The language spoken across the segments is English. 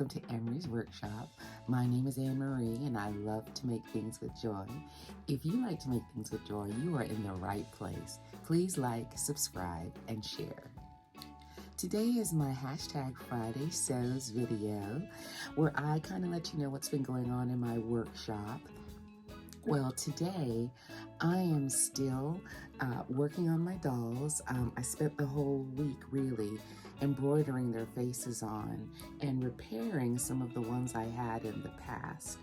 welcome to Emery's Workshop. My name is Anne Marie and I love to make things with joy. If you like to make things with joy, you are in the right place. Please like, subscribe, and share. Today is my hashtag Friday Sews video where I kind of let you know what's been going on in my workshop. Well, today I am still working on my dolls. I spent the whole week really embroidering their faces on and repairing some of the ones I had in the past.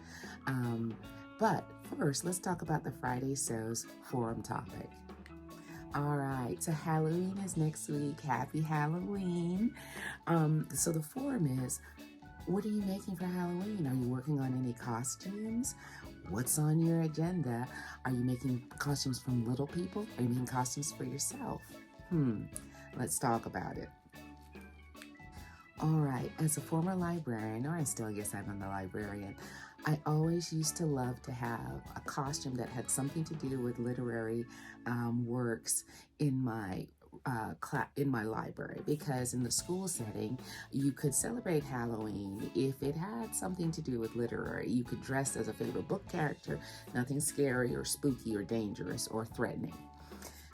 But first, let's talk about the Friday Sews forum topic. All right, so Halloween is next week. Happy Halloween. So the forum is, what are you making for Halloween? Are you working on any costumes? What's on your agenda? Are you making costumes from little people? Are you making costumes for yourself? Let's talk about it. All right, as a former librarian, or I still guess I'm a librarian, I always used to love to have a costume that had something to do with literary works in my library, because in the school setting you could celebrate Halloween if it had something to do with literary. You could dress as a favorite book character, nothing scary or spooky or dangerous or threatening.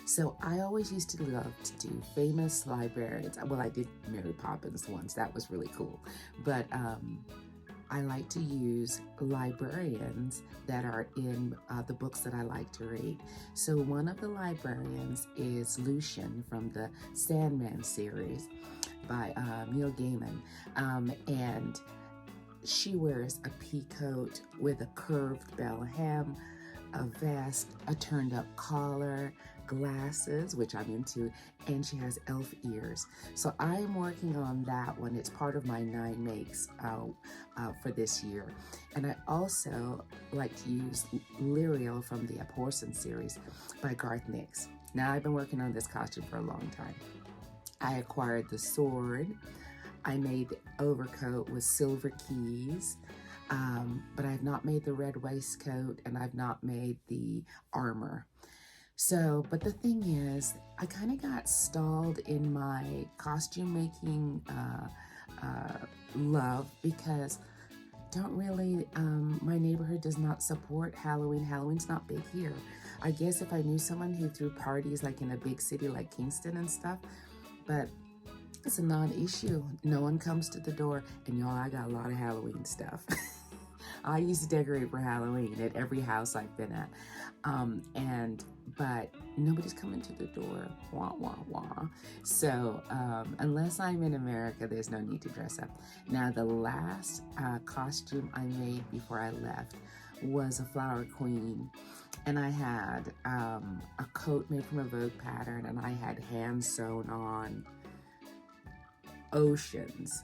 So I always used to love to do famous librarians. Well, I did Mary Poppins once, that was really cool, but I like to use librarians that are in the books that I like to read. So one of the librarians is Lucian from the Sandman series by Neil Gaiman. And she wears a pea coat with a curved bell hem, a vest, a turned up collar, glasses, which I'm into, and she has elf ears. So I'm working on that one. It's part of my 9 makes for this year. And I also like to use Lyriel from the Porcelain series by Garth Nix. Now I've been working on this costume for a long time. I acquired the sword. I made the overcoat with silver keys. But I've not made the red waistcoat and I've not made the armor. So, but the thing is, I kind of got stalled in my costume making love because my neighborhood does not support Halloween. Halloween's not big here. I guess if I knew someone who threw parties like in a big city like Kingston and stuff, but it's a non-issue. No one comes to the door, and y'all, I got a lot of Halloween stuff. I used to decorate for Halloween at every house I've been at. But nobody's coming to the door, wah, wah, wah. So unless I'm in America, there's no need to dress up. Now, the last costume I made before I left was a flower queen. And I had a coat made from a Vogue pattern, and I had hand sewn on oceans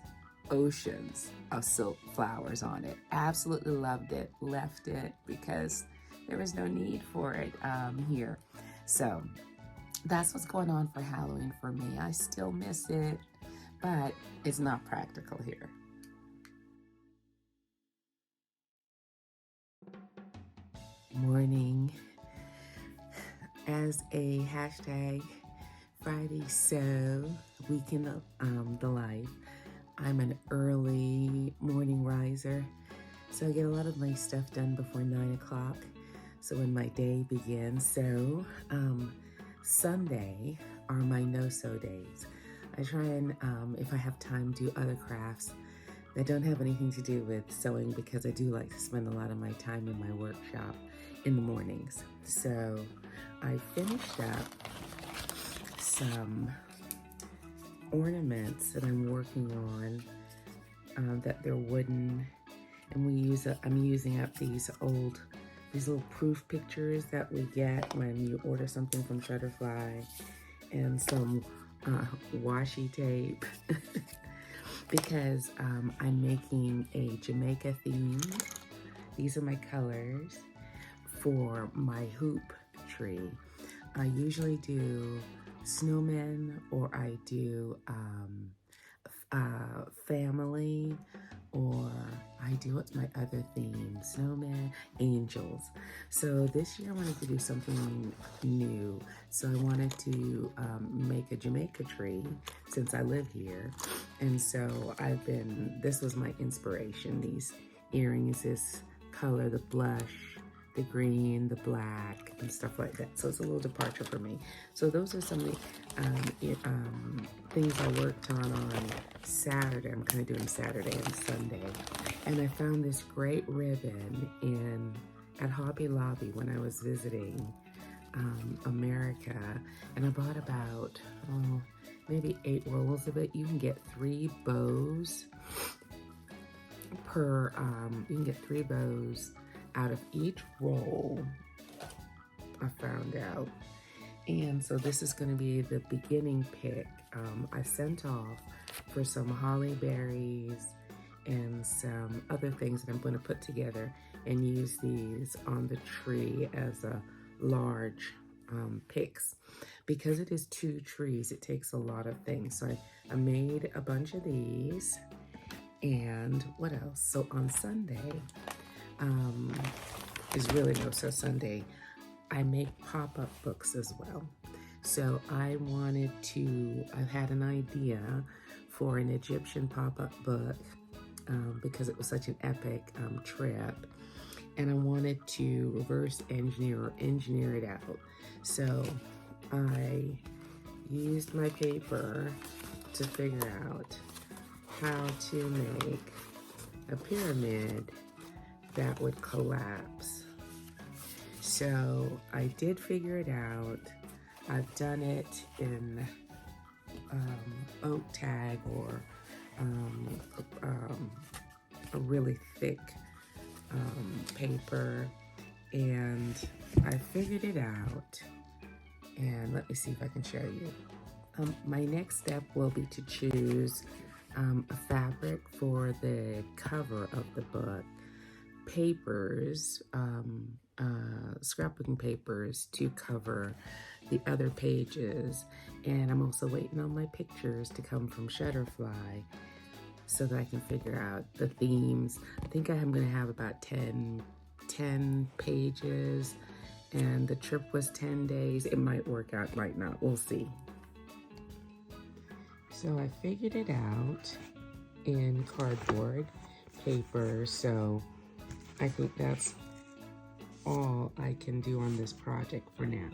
of silk flowers on it. Absolutely loved it. Left it because there was no need for it here. So that's what's going on for Halloween for me. I still miss it, but it's not practical here. Morning. As a hashtag Friday Sew weekend the life, I'm an early morning riser, so I get a lot of my stuff done before 9 o'clock. So when my day begins, so Sunday are my no-sew days. I try and, if I have time, do other crafts that don't have anything to do with sewing, because I do like to spend a lot of my time in my workshop in the mornings. So I finished up some ornaments that I'm working on that they're wooden, and I'm using up these little proof pictures that we get when you order something from Shutterfly, and some washi tape because I'm making a Jamaica theme. These are my colors for my hoop tree. I usually do snowmen, or I do family, or I do what's my other theme? Snowman, angels. So this year I wanted to do something new. So I wanted to make a Jamaica tree since I live here. And so this was my inspiration. These earrings, this color, the blush, the green, the black, and stuff like that. So it's a little departure for me. So those are some of the things I worked on Saturday. I'm kind of doing Saturday and Sunday. And I found this great ribbon at Hobby Lobby when I was visiting America. And I bought about, maybe 8 rolls of it. You can get 3 bows you can get 3 bows out of each roll, I found out. And so this is going to be the beginning pick. I sent off for some holly berries and some other things that I'm going to put together and use these on the tree as a large picks. Because it is 2 trees, it takes a lot of things. So I made a bunch of these. And what else? So on Sunday, Sunday, I make pop-up books as well. So I had an idea for an Egyptian pop-up book because it was such an epic trip. And I wanted to reverse engineer or engineer it out. So I used my paper to figure out how to make a pyramid that would collapse. So I did figure it out. I've done it in oak tag or a really thick paper, and I figured it out. And let me see if I can show you. My next step will be to choose a fabric for the cover of the book, papers, scrapbooking papers to cover the other pages, and I'm also waiting on my pictures to come from Shutterfly so that I can figure out the themes. I think I'm going to have about 10 pages, and the trip was 10 days. It might work out, might not. We'll see. So I figured it out in cardboard paper, so I think that's all I can do on this project for now.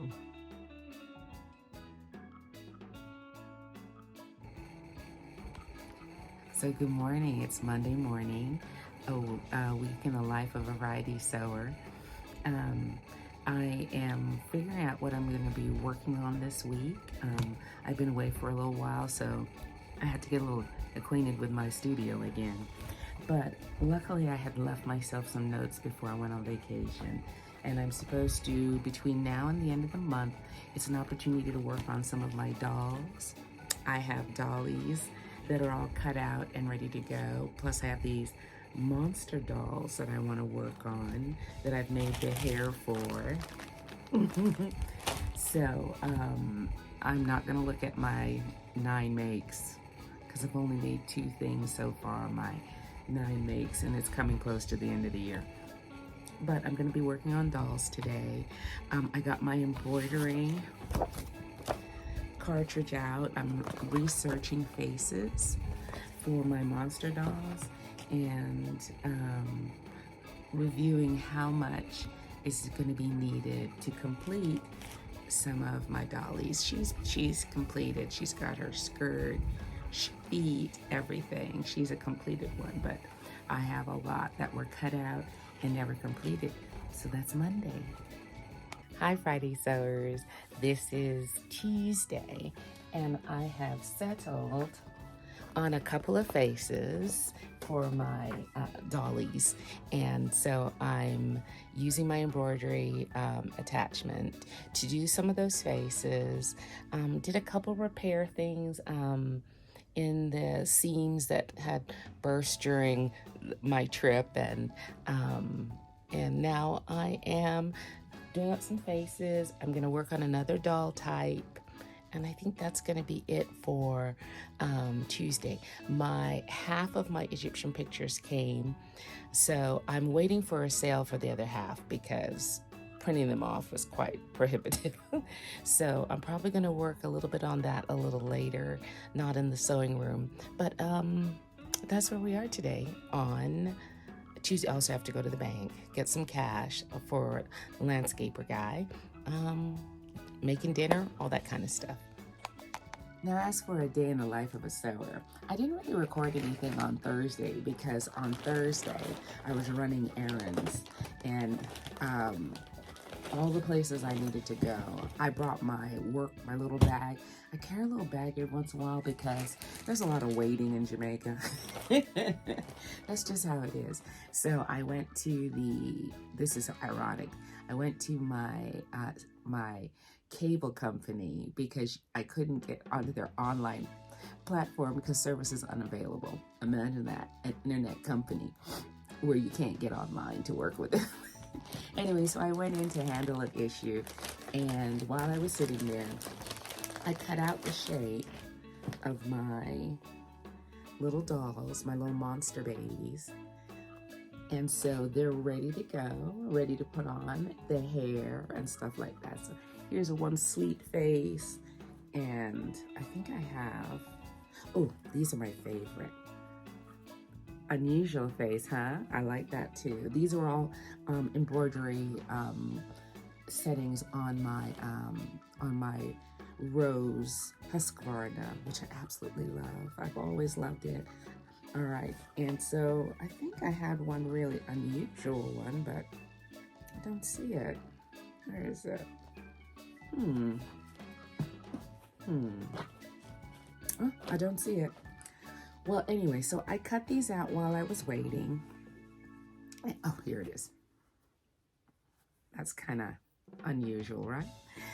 So good morning, it's Monday morning, a week in the life of a variety sewer. I am figuring out what I'm going to be working on this week. I've been away for a little while, so I had to get a little acquainted with my studio again. But luckily I had left myself some notes before I went on vacation. And I'm supposed to, between now and the end of the month, it's an opportunity to work on some of my dolls. I have dollies that are all cut out and ready to go. Plus I have these monster dolls that I want to work on that I've made the hair for. So I'm not going to look at my 9 makes because I've only made 2 things so far on my 9 makes, and it's coming close to the end of the year. But I'm going to be working on dolls today. I got my embroidery cartridge out. I'm researching faces for my monster dolls and reviewing how much is going to be needed to complete some of my dollies. She's completed. She's got her skirt, feet, everything. She's a completed one, but I have a lot that were cut out and never completed. So that's Monday. Hi Friday Sewers, this is Tuesday, and I have settled on a couple of faces for my dollies, and so I'm using my embroidery attachment to do some of those faces. Did a couple repair things in the seams that had burst during my trip, and now I am doing up some faces. I'm gonna work on another doll type And I think that's going to be it for Tuesday. My half of my Egyptian pictures came, so I'm waiting for a sale for the other half because printing them off was quite prohibitive. So I'm probably going to work a little bit on that a little later, not in the sewing room. But that's where we are today on Tuesday. I also have to go to the bank, get some cash for the landscaper guy, making dinner, all that kind of stuff. Now, as for a day in the life of a sewer, I didn't really record anything on Thursday because on Thursday I was running errands and all the places I needed to go. I brought my little bag. I carry a little bag every once in a while because there's a lot of waiting in Jamaica. That's just how it is. So I went to this is ironic. I went to my cable company because I couldn't get onto their online platform because service is unavailable. Imagine that, an internet company where you can't get online to work with it. Anyway, so I went in to handle an issue, and while I was sitting there, I cut out the shape of my little dolls, my little monster babies. And so they're ready to go, ready to put on the hair and stuff like that. So here's one sweet face, and I think I have, oh, these are my favorite. Unusual face, huh? I like that too. These are all embroidery settings on my rose Husqvarna, which I absolutely love. I've always loved it. All right, and so I think I had one really unusual one, but I don't see it. Where is it? Oh, I don't see it. Well, anyway, so I cut these out while I was waiting. Oh, here it is. That's kind of unusual, right?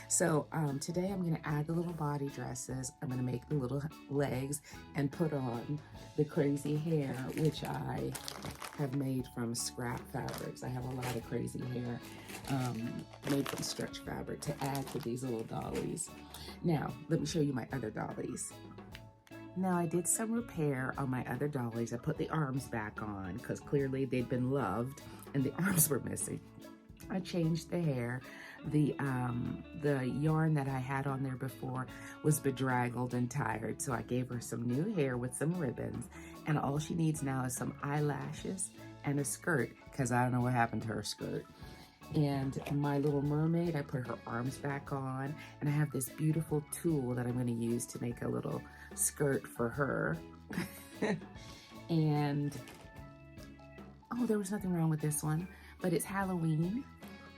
So today I'm going to add the little body dresses. I'm going to make the little legs and put on the crazy hair, which I have made from scrap fabrics. I have a lot of crazy hair made from stretch fabric to add to these little dollies. Now, let me show you my other dollies. Now, I did some repair on my other dollies. I put the arms back on because clearly they'd been loved and the arms were missing. I changed the hair. The yarn that I had on there before was bedraggled and tired, so I gave her some new hair with some ribbons, and all she needs now is some eyelashes and a skirt because I don't know what happened to her skirt. And my little mermaid, I put her arms back on, and I have this beautiful tool that I'm going to use to make a little skirt for her. And oh, there was nothing wrong with this one, but it's Halloween,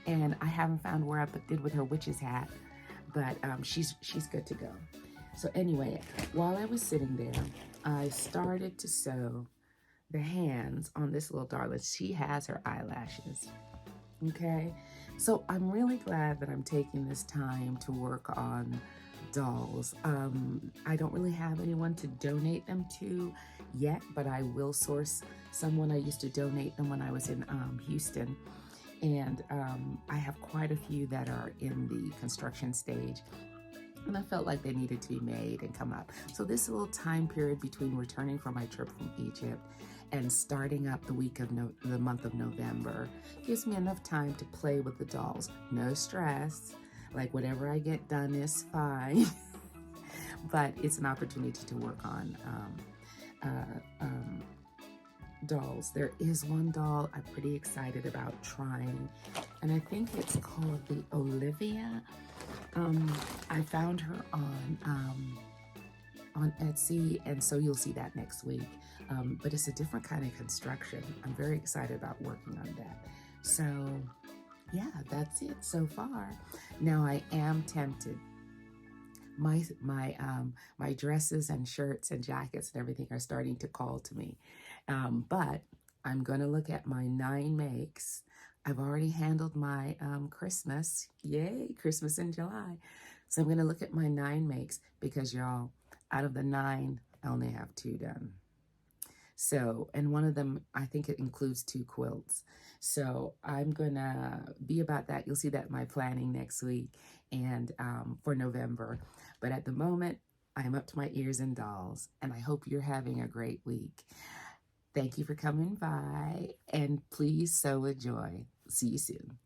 and I haven't found where I did with her witch's hat, but she's good to go. So anyway, while I was sitting there, I started to sew the hands on this little darling. She has her eyelashes. Okay, so I'm really glad that I'm taking this time to work on dolls. I don't really have anyone to donate them to yet, but I will source someone. I used to donate them when I was in Houston, and I have quite a few that are in the construction stage, and I felt like they needed to be made and come up. So this little time period between returning from my trip from Egypt and starting up the week of the month of November gives me enough time to play with the dolls. No stress, like whatever I get done is fine, but it's an opportunity to work on dolls. There is one doll I'm pretty excited about trying, and I think it's called the Olivia. I found her on Etsy, and so you'll see that next week. But it's a different kind of construction. I'm very excited about working on that. So yeah, that's it so far. Now I am tempted. My dresses and shirts and jackets and everything are starting to call to me. But I'm gonna look at my 9 makes. I've already handled my Christmas. Yay, Christmas in July. So I'm gonna look at my 9 makes because y'all, out of the 9, I only have 2 done. So, and one of them, I think it includes 2 quilts. So I'm gonna be about that. You'll see that in my planning next week and for November. But at the moment, I'm up to my ears in dolls, and I hope you're having a great week. Thank you for coming by, and please sew with joy. See you soon.